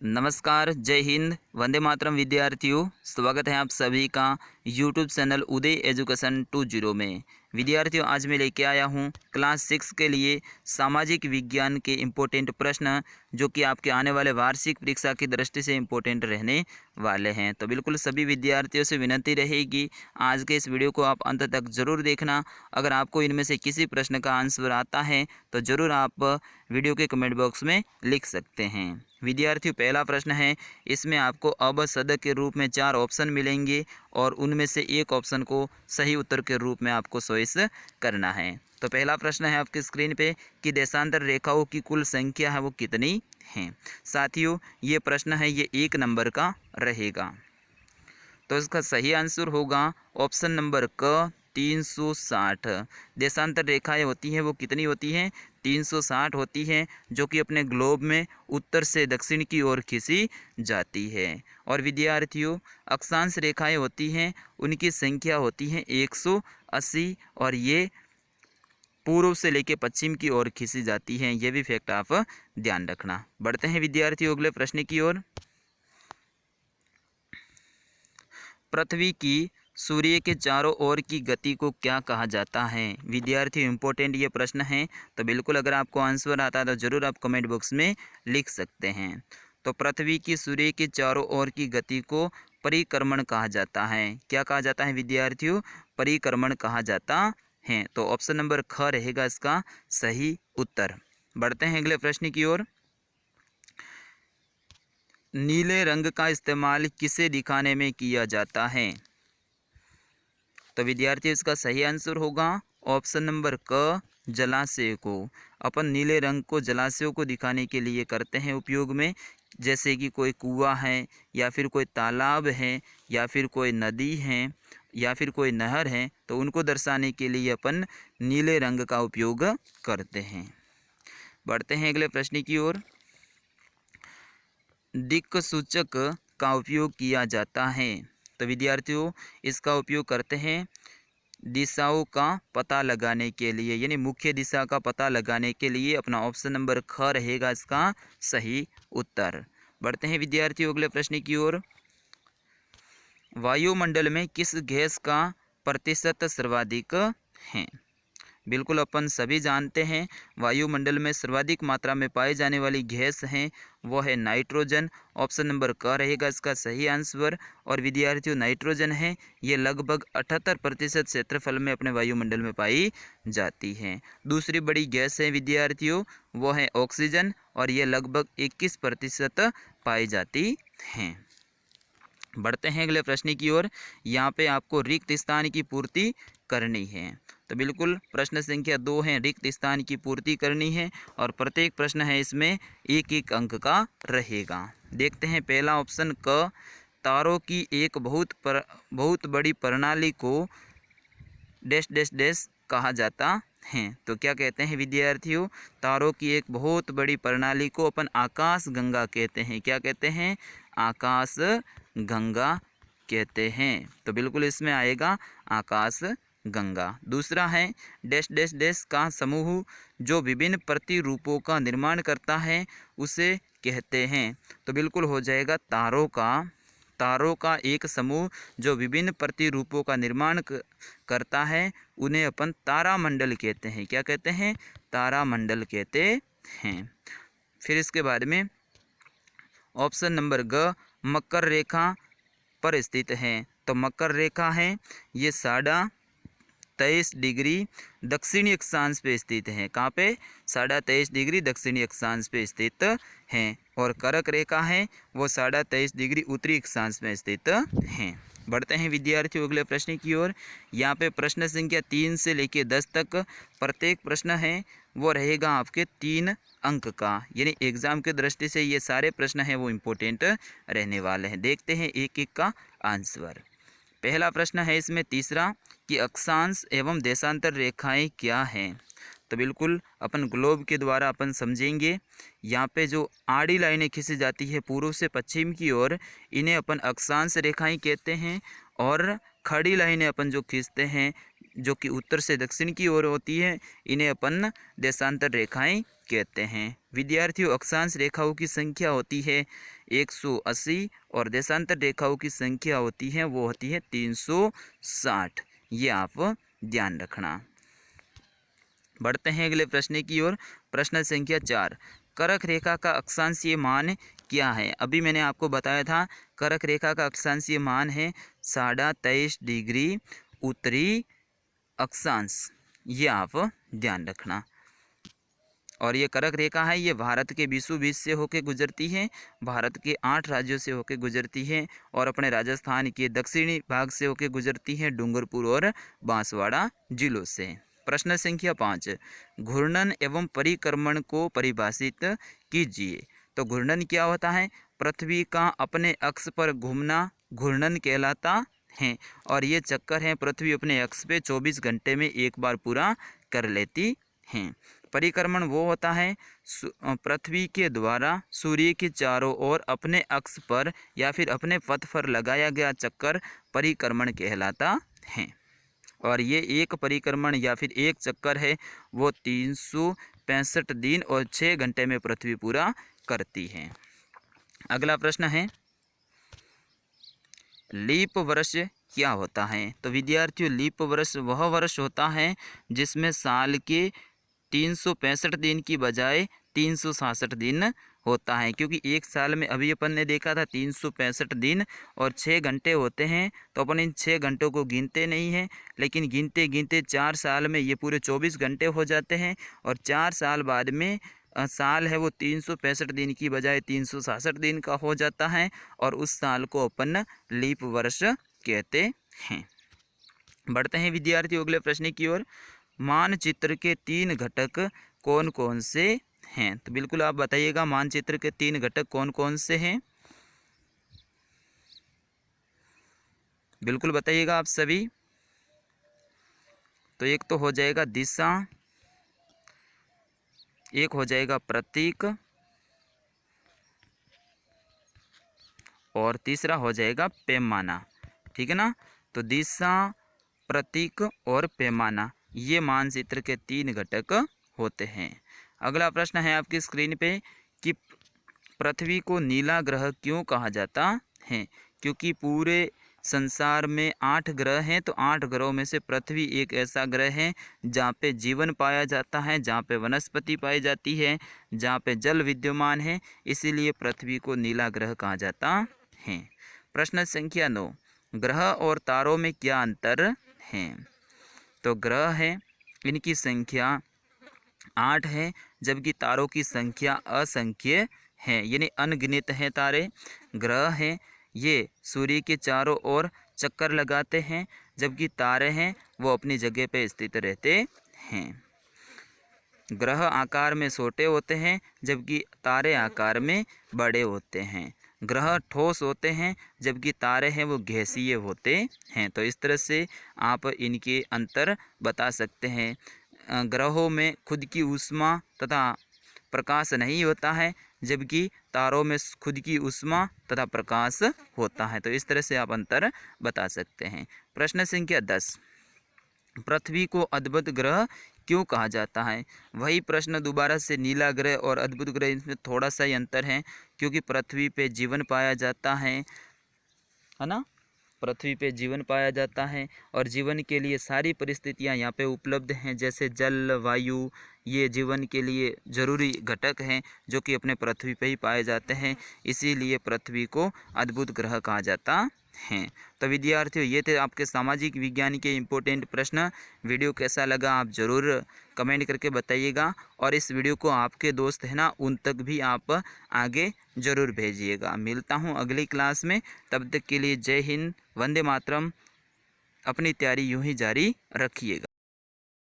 नमस्कार, जय हिंद, वंदे मातरम विद्यार्थियों। स्वागत है आप सभी का यूट्यूब चैनल उदय एजुकेशन 20 में। विद्यार्थियों, आज मैं लेके आया हूँ क्लास 6 के लिए सामाजिक विज्ञान के इम्पोर्टेंट प्रश्न, जो कि आपके आने वाले वार्षिक परीक्षा की दृष्टि से इम्पोर्टेंट रहने वाले हैं। तो बिल्कुल सभी विद्यार्थियों से विनती रहेगी, आज के इस वीडियो को आप अंत तक ज़रूर देखना। अगर आपको इनमें से किसी प्रश्न का आंसर आता है तो ज़रूर आप वीडियो के कमेंट बॉक्स में लिख सकते हैं। विद्यार्थियों, पहला प्रश्न है, इसमें आपको अब सद के रूप में 4 ऑप्शन मिलेंगे और उनमें से एक ऑप्शन को सही उत्तर के रूप में आपको चॉइस करना है। तो पहला प्रश्न है आपकी स्क्रीन पे कि देशांतर रेखाओं की कुल संख्या है वो कितनी है। साथियों, ये प्रश्न है, ये 1 नंबर का रहेगा। तो इसका सही आंसर होगा ऑप्शन नंबर क 360। देशांतर रेखाएं होती हैं वो कितनी होती हैं? 360 होती हैं, जो कि अपने ग्लोब में उत्तर से दक्षिण की ओर खींची जाती है। और विद्यार्थियों, अक्षांश रेखाएं होती हैं, उनकी संख्या होती है 180 और ये पूर्व से लेकर पश्चिम की ओर खींची जाती हैं। ये भी फैक्ट आप ध्यान रखना। बढ़ते हैं विद्यार्थियों अगले प्रश्न की ओर। पृथ्वी की सूर्य के चारों ओर की गति को क्या कहा जाता है? विद्यार्थियों, इम्पोर्टेंट ये प्रश्न है, तो बिल्कुल अगर आपको आंसर आता है तो ज़रूर आप कमेंट बॉक्स में लिख सकते हैं। तो पृथ्वी की सूर्य के चारों ओर की गति को परिक्रमण कहा जाता है। क्या कहा जाता है विद्यार्थियों? परिक्रमण कहा जाता है। तो ऑप्शन नंबर ख रहेगा इसका सही उत्तर। बढ़ते हैं अगले प्रश्न की ओर। नीले रंग का इस्तेमाल किसे दिखाने में किया जाता है? तो विद्यार्थी, इसका सही आंसर होगा ऑप्शन नंबर क, जलाशय को। अपन नीले रंग को जलाशयों को दिखाने के लिए करते हैं उपयोग में, जैसे कि कोई कुआं है या फिर कोई तालाब है या फिर कोई नदी है या फिर कोई नहर है, तो उनको दर्शाने के लिए अपन नीले रंग का उपयोग करते हैं। बढ़ते हैं अगले प्रश्न की ओर। दिक्सूचक का उपयोग किया जाता है। तो विद्यार्थियों, इसका उपयोग करते हैं दिशाओं का पता लगाने के लिए, यानी मुख्य दिशा का पता लगाने के लिए। अपना ऑप्शन नंबर ख रहेगा इसका सही उत्तर। बढ़ते हैं विद्यार्थियों अगले प्रश्न की ओर। वायुमंडल में किस गैस का प्रतिशत सर्वाधिक है? बिल्कुल अपन सभी जानते हैं, वायुमंडल में सर्वाधिक मात्रा में पाई जाने वाली गैस है वो है नाइट्रोजन। ऑप्शन नंबर क रहेगा इसका सही आंसर। और विद्यार्थियों, नाइट्रोजन है ये लगभग 78% क्षेत्रफल में अपने वायुमंडल में पाई जाती है। दूसरी बड़ी गैस है विद्यार्थियों, वो है ऑक्सीजन और ये लगभग 21% पाई जाती हैं। बढ़ते हैं अगले प्रश्न की ओर। यहाँ पे आपको रिक्त स्थान की पूर्ति करनी है। तो बिल्कुल प्रश्न संख्या 2 है, रिक्त स्थान की पूर्ति करनी है और प्रत्येक प्रश्न है इसमें 1-1 अंक का रहेगा। देखते हैं पहला ऑप्शन क, तारों की एक बहुत बड़ी प्रणाली को डैश डैश डैश कहा जाता है। तो क्या कहते हैं विद्यार्थियों? तारों की एक बहुत बड़ी प्रणाली को अपन आकाश गंगा कहते हैं। क्या कहते हैं? आकाश गंगा कहते हैं। तो बिल्कुल इसमें आएगा आकाश गंगा। दूसरा है डैश डैश डैश का समूह जो विभिन्न प्रतिरूपों का निर्माण करता है उसे कहते हैं। तो बिल्कुल हो जाएगा तारों का एक समूह जो विभिन्न प्रतिरूपों का निर्माण करता है, उन्हें अपन तारामंडल कहते हैं। क्या कहते हैं? तारामंडल कहते हैं। फिर इसके बाद में ऑप्शन नंबर ग, मकर रेखा पर स्थित है। तो मकर रेखा है ये 23.5 डिग्री दक्षिणी अक्षांश पे स्थित है। कहाँ पे? 23.5 डिग्री दक्षिणी अक्षांश पे स्थित है। और कर्क रेखा है वो 23.5 डिग्री उत्तरी अक्षांश में स्थित है। बढ़ते हैं विद्यार्थियों अगले प्रश्न की ओर। यहाँ पे प्रश्न संख्या 3 से लेकर 10 तक प्रत्येक प्रश्न है वो रहेगा आपके 3 अंक का, यानी एग्जाम की दृष्टि से ये सारे प्रश्न हैं वो इम्पोर्टेंट रहने वाले हैं। देखते हैं एक एक का आंसर। पहला प्रश्न है इसमें तीसरा कि अक्षांश एवं देशांतर रेखाएं क्या हैं। तो बिल्कुल अपन ग्लोब के द्वारा अपन समझेंगे। यहाँ पे जो आड़ी लाइनें खींची जाती है पूर्व से पश्चिम की ओर, इन्हें अपन अक्षांश रेखाएं कहते हैं। और खड़ी लाइनें अपन जो खींचते हैं जो कि उत्तर से दक्षिण की ओर होती है, इन्हें अपन देशांतर रेखाएं कहते हैं। विद्यार्थियों, अक्षांश रेखाओं की संख्या होती है 180 और देशांतर रेखाओं की संख्या होती है वो होती है 360। ये आप ध्यान रखना। बढ़ते हैं अगले प्रश्न की ओर। प्रश्न संख्या 4, कर्क रेखा का अक्षांशीय मान क्या है? अभी मैंने आपको बताया था कर्क रेखा का अक्षांशीय मान है 23.5 डिग्री उत्तरी अक्षांश। ये आप ध्यान रखना। और ये कर्क रेखा है, ये भारत के बीचों बीच से होकर गुजरती है, भारत के 8 राज्यों से होकर गुजरती है और अपने राजस्थान के दक्षिणी भाग से होकर गुजरती है, डूंगरपुर और बांसवाड़ा जिलों से। प्रश्न संख्या 5, घूर्णन एवं परिक्रमण को परिभाषित कीजिए। तो घूर्णन क्या होता है? पृथ्वी का अपने अक्ष पर घूमना घूर्णन कहलाता है और ये चक्कर है पृथ्वी अपने अक्ष पे 24 घंटे में एक बार पूरा कर लेती है। परिक्रमण वो होता है पृथ्वी के द्वारा सूर्य के चारों ओर अपने अक्ष पर या फिर अपने पथ पर लगाया गया चक्कर परिक्रमण कहलाता है। और ये एक परिक्रमण या फिर एक चक्कर है वो 365 दिन और 6 घंटे में पृथ्वी पूरा करती है। अगला प्रश्न है, लीप वर्ष क्या होता है? तो विद्यार्थियों, लीप वर्ष वह वर्ष होता है जिसमें साल के 365 दिन की बजाय 366 दिन होता है, क्योंकि एक साल में अभी अपन ने देखा था 365 दिन और 6 घंटे होते हैं, तो अपन इन 6 घंटों को गिनते नहीं हैं, लेकिन गिनते गिनते 4 साल में ये पूरे 24 घंटे हो जाते हैं और 4 साल बाद में साल है वो 365 दिन की बजाय 366 दिन का हो जाता है और उस साल को अपन लीप वर्ष कहते हैं। बढ़ते हैं विद्यार्थियों अगले प्रश्न की ओर। मानचित्र के 3 घटक कौन कौन से हैं? तो बिल्कुल आप बताइएगा मानचित्र के 3 घटक कौन कौन से हैं? बिल्कुल बताइएगा आप सभी। तो एक तो हो जाएगा दिशा, एक हो जाएगा प्रतीक और तीसरा हो जाएगा पैमाना। ठीक है ना? तो दिशा, प्रतीक और पैमाना, ये मानचित्र के 3 घटक होते हैं। अगला प्रश्न है आपकी स्क्रीन पे कि पृथ्वी को नीला ग्रह क्यों कहा जाता है? क्योंकि पूरे संसार में 8 ग्रह हैं, तो 8 ग्रहों में से पृथ्वी एक ऐसा ग्रह है जहाँ पे जीवन पाया जाता है, जहाँ पे वनस्पति पाई जाती है, जहाँ पे जल विद्यमान है, इसीलिए पृथ्वी को नीला ग्रह कहा जाता है। प्रश्न संख्या 9, ग्रह और तारों में क्या अंतर है? तो ग्रह है, इनकी संख्या 8 है, जबकि तारों की संख्या असंख्य है, यानी अनगिनत है तारे। ग्रह हैं, ये सूर्य के चारों ओर चक्कर लगाते हैं, जबकि तारे हैं वो अपनी जगह पे स्थित रहते हैं। ग्रह आकार में छोटे होते हैं, जबकि तारे आकार में बड़े होते हैं। ग्रह ठोस होते हैं, जबकि तारे हैं वो गैसीय होते हैं। तो इस तरह से आप इनके अंतर बता सकते हैं। ग्रहों में खुद की ऊष्मा तथा प्रकाश नहीं होता है, जबकि तारों में खुद की ऊष्मा तथा प्रकाश होता है। तो इस तरह से आप अंतर बता सकते हैं। प्रश्न संख्या 10, पृथ्वी को अद्भुत ग्रह क्यों कहा जाता है? वही प्रश्न दोबारा से, नीला ग्रह और अद्भुत ग्रह इसमें थोड़ा सा ही अंतर है, क्योंकि पृथ्वी पे जीवन पाया जाता है ना? पृथ्वी पे जीवन पाया जाता है और जीवन के लिए सारी परिस्थितियां यहाँ पे उपलब्ध हैं, जैसे जल, वायु, ये जीवन के लिए ज़रूरी घटक हैं जो कि अपने पृथ्वी पे ही पाए जाते हैं, इसीलिए पृथ्वी को अद्भुत ग्रह कहा जाता है। तो विद्यार्थियों, ये थे आपके सामाजिक विज्ञान के इम्पोर्टेंट प्रश्न। वीडियो कैसा लगा आप ज़रूर कमेंट करके बताइएगा और इस वीडियो को आपके दोस्त है ना उन तक भी आप आगे ज़रूर भेजिएगा। मिलता हूँ अगली क्लास में, तब तक के लिए जय हिंद, वंदे मातरम। अपनी तैयारी यूं ही जारी रखिएगा।